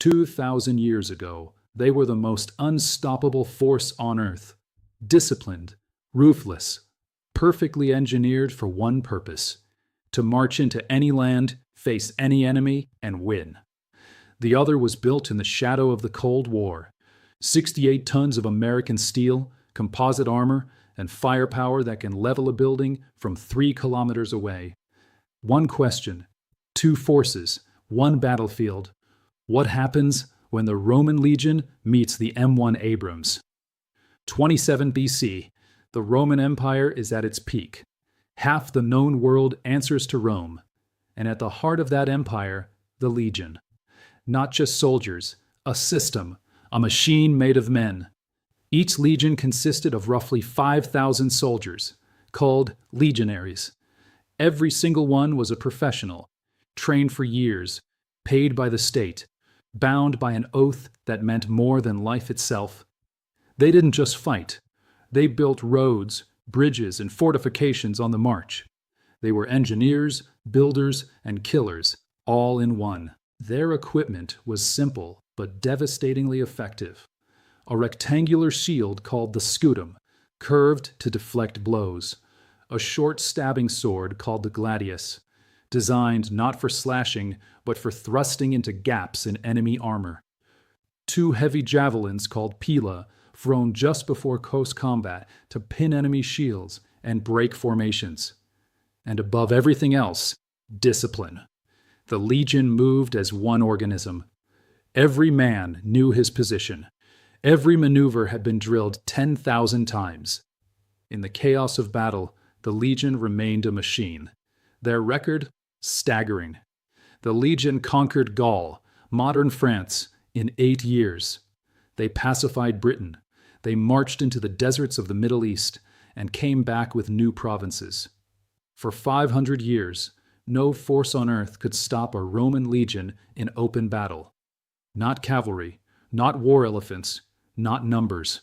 2,000 years ago, they were the most unstoppable force on Earth. Disciplined, ruthless, perfectly engineered for one purpose: to march into any land, face any enemy, and win. The other was built in the shadow of the Cold War. 68 tons of American steel, composite armor, and firepower that can level a building from 3 kilometers away. One question, 2 forces, 1 battlefield. What happens when the Roman legion meets the M1 Abrams? 27 BC, the Roman Empire is at its peak. Half the known world answers to Rome. And at the heart of that empire, the legion. Not just soldiers, a system, a machine made of men. Each legion consisted of roughly 5,000 soldiers, called legionaries. Every single one was a professional, trained for years, paid by the state, bound by an oath that meant more than life itself. They didn't just fight. They built roads, bridges, and fortifications on the march. They were engineers, builders, and killers, all in one. Their equipment was simple but devastatingly effective. A rectangular shield called the scutum, curved to deflect blows. A short stabbing sword called the gladius, designed not for slashing but for thrusting into gaps in enemy armor. 2 heavy javelins called pila, thrown just before close combat to pin enemy shields and break formations. And above everything else, discipline. The legion moved as one organism. Every man knew his position. Every maneuver had been drilled 10,000 times. In the chaos of battle, the legion remained a machine. Their record? Staggering. The legion conquered Gaul, modern France, in 8 years. They pacified Britain. They marched into the deserts of the Middle East and came back with new provinces. For 500 years, no force on earth could stop a Roman legion in open battle. Not cavalry, not war elephants, not numbers.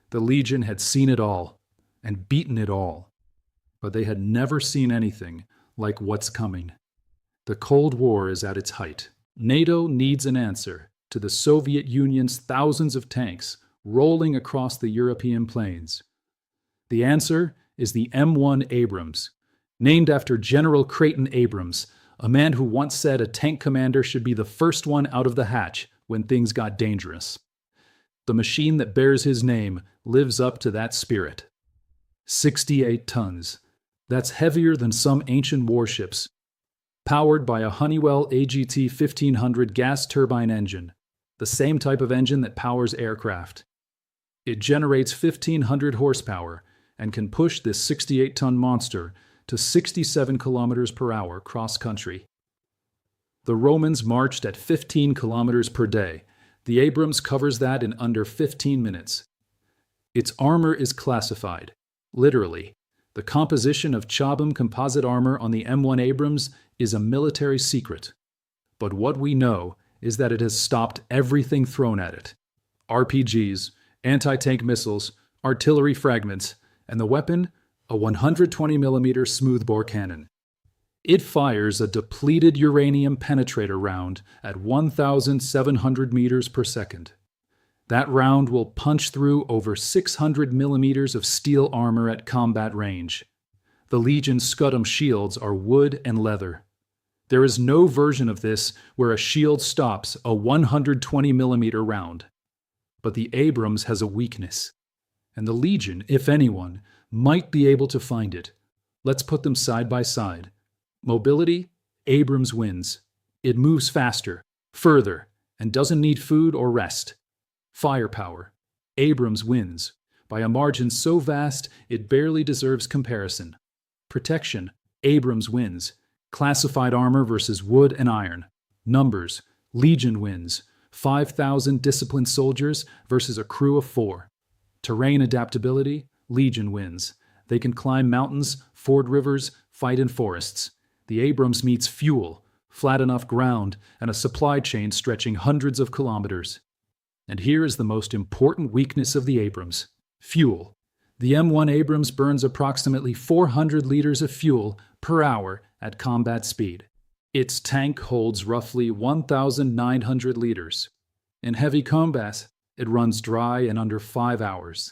The legion had seen it all and beaten it all. But they had never seen anything like what's coming. The Cold War is at its height. NATO needs an answer to the Soviet Union's thousands of tanks rolling across the European plains. The answer is the M1 Abrams, named after General Creighton Abrams, a man who once said a tank commander should be the first one out of the hatch when things got dangerous. The machine that bears his name lives up to that spirit. 68 tons. That's heavier than some ancient warships. Powered by a Honeywell AGT 1500 gas turbine engine, the same type of engine that powers aircraft. It generates 1,500 horsepower and can push this 68-ton monster to 67 kilometers per hour cross-country. The Romans marched at 15 kilometers per day. The Abrams covers that in under 15 minutes. Its armor is classified, literally. The composition of Chabum composite armor on the M1 Abrams is a military secret. But what we know is that it has stopped everything thrown at it. RPGs, anti-tank missiles, artillery fragments, and the weapon, a 120mm smoothbore cannon. It fires a depleted uranium penetrator round at 1,700 meters per second. That round will punch through over 600 millimeters of steel armor at combat range. The Legion's Scudum shields are wood and leather. There is no version of this where a shield stops a 120mm round. But the Abrams has a weakness, and the Legion, if anyone, might be able to find it. Let's put them side by side. Mobility, Abrams wins. It moves faster, further, and doesn't need food or rest. Firepower, Abrams wins, by a margin so vast it barely deserves comparison. Protection, Abrams wins. Classified armor versus wood and iron. Numbers, Legion wins. 5,000 disciplined soldiers versus a crew of 4. Terrain adaptability, Legion wins. They can climb mountains, ford rivers, fight in forests. The Abrams meets fuel, flat enough ground, and a supply chain stretching hundreds of kilometers. And here is the most important weakness of the Abrams: fuel. The M1 Abrams burns approximately 400 liters of fuel per hour at combat speed. Its tank holds roughly 1,900 liters. In heavy combat, it runs dry in under 5 hours.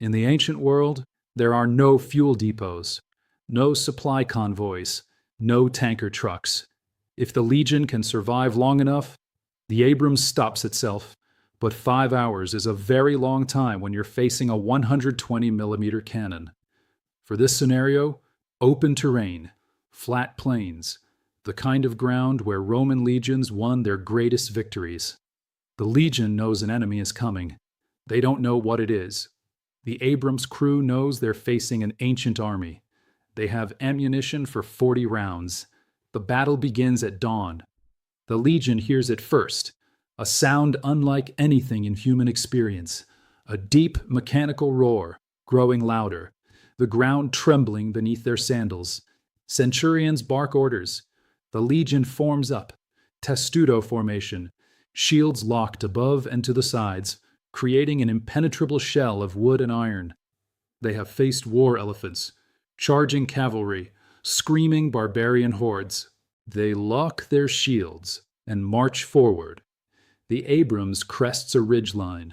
In the ancient world, there are no fuel depots, no supply convoys, no tanker trucks. If the Legion can survive long enough, the Abrams stops itself. But 5 hours is a very long time when you're facing a 120mm cannon. For this scenario, open terrain, flat plains, the kind of ground where Roman legions won their greatest victories. The Legion knows an enemy is coming. They don't know what it is. The Abrams crew knows they're facing an ancient army. They have ammunition for 40 rounds. The battle begins at dawn. The Legion hears it first, a sound unlike anything in human experience, a deep mechanical roar, growing louder, the ground trembling beneath their sandals. Centurions bark orders. The Legion forms up, testudo formation, shields locked above and to the sides, creating an impenetrable shell of wood and iron. They have faced war elephants, charging cavalry, screaming barbarian hordes. They lock their shields and march forward. The Abrams crests a ridgeline.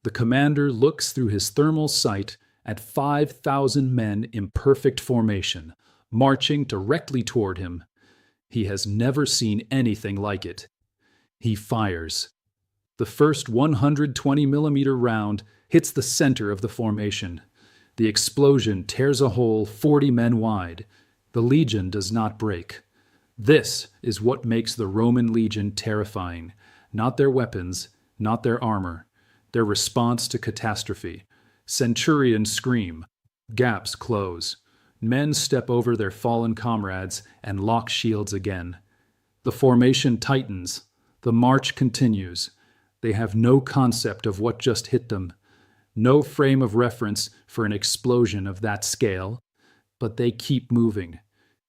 The commander looks through his thermal sight at 5,000 men in perfect formation, marching directly toward him. He has never seen anything like it. He fires. The first 120mm round hits the center of the formation. The explosion tears a hole 40 men wide. The Legion does not break. This is what makes the Roman Legion terrifying. Not their weapons, not their armor. Their response to catastrophe. Centurions scream. Gaps close. Men step over their fallen comrades and lock shields again. The formation tightens. The march continues. They have no concept of what just hit them, no frame of reference for an explosion of that scale, but they keep moving.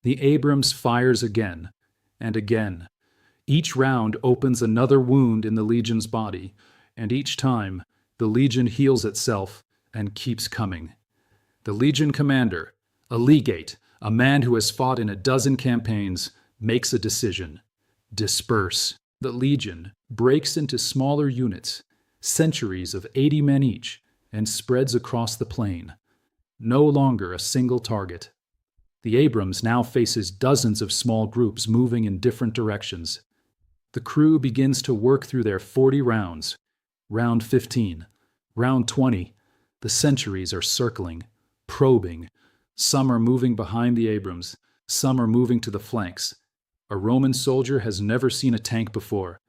The Abrams fires again and again. Each round opens another wound in the Legion's body, and each time the Legion heals itself and keeps coming. The Legion commander, a legate, a man who has fought in a dozen campaigns, makes a decision: disperse. The Legion breaks into smaller units, centuries of 80 men each, and spreads across the plain. No longer a single target. The Abrams now faces dozens of small groups moving in different directions. The crew begins to work through their 40 rounds. Round 15, round 20. The centuries are circling, probing. Some are moving behind the Abrams. Some are moving to the flanks. A Roman soldier has never seen a tank before,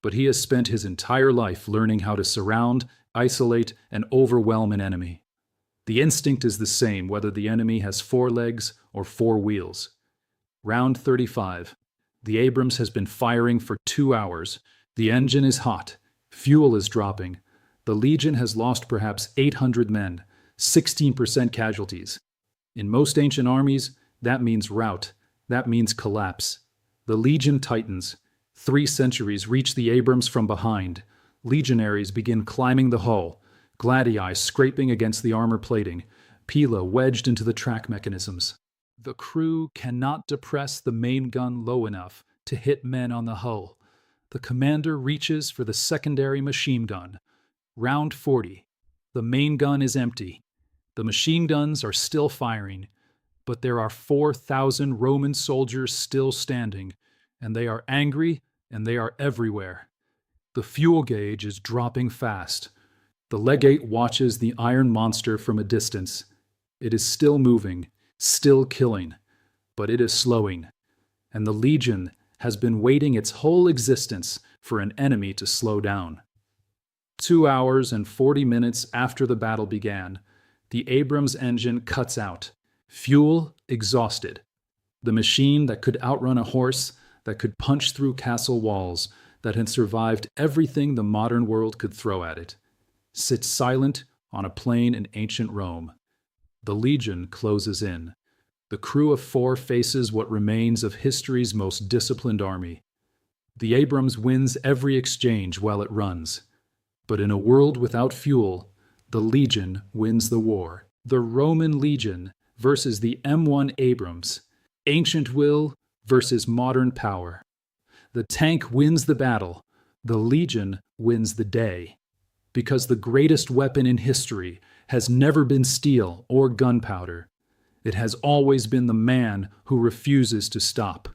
but he has spent his entire life learning how to surround, isolate, and overwhelm an enemy. The instinct is the same whether the enemy has 4 legs or 4 wheels. Round 35. The Abrams has been firing for 2 hours. The engine is hot. Fuel is dropping. The Legion has lost perhaps 800 men, 16% casualties. In most ancient armies, that means rout. That means collapse. The Legion tightens. 3 centuries reach the Abrams from behind. Legionaries begin climbing the hull, gladii scraping against the armor plating, pila wedged into the track mechanisms. The crew cannot depress the main gun low enough to hit men on the hull. The commander reaches for the secondary machine gun. Round 40. The main gun is empty. The machine guns are still firing, but there are 4,000 Roman soldiers still standing, and they are angry and they are everywhere. The fuel gauge is dropping fast. The legate watches the iron monster from a distance. It is still moving, still killing, but it is slowing, and the Legion has been waiting its whole existence for an enemy to slow down. 2 hours and 40 minutes after the battle began, the Abrams engine cuts out, fuel exhausted. The machine that could outrun a horse, that could punch through castle walls, that had survived everything the modern world could throw at it, sits silent on a plain in ancient Rome. The Legion closes in. The crew of 4 faces what remains of history's most disciplined army. The Abrams wins every exchange while it runs. But in a world without fuel, the Legion wins the war. The Roman Legion versus the M1 Abrams. Ancient will versus modern power. The tank wins the battle, the Legion wins the day, because the greatest weapon in history has never been steel or gunpowder. It has always been the man who refuses to stop.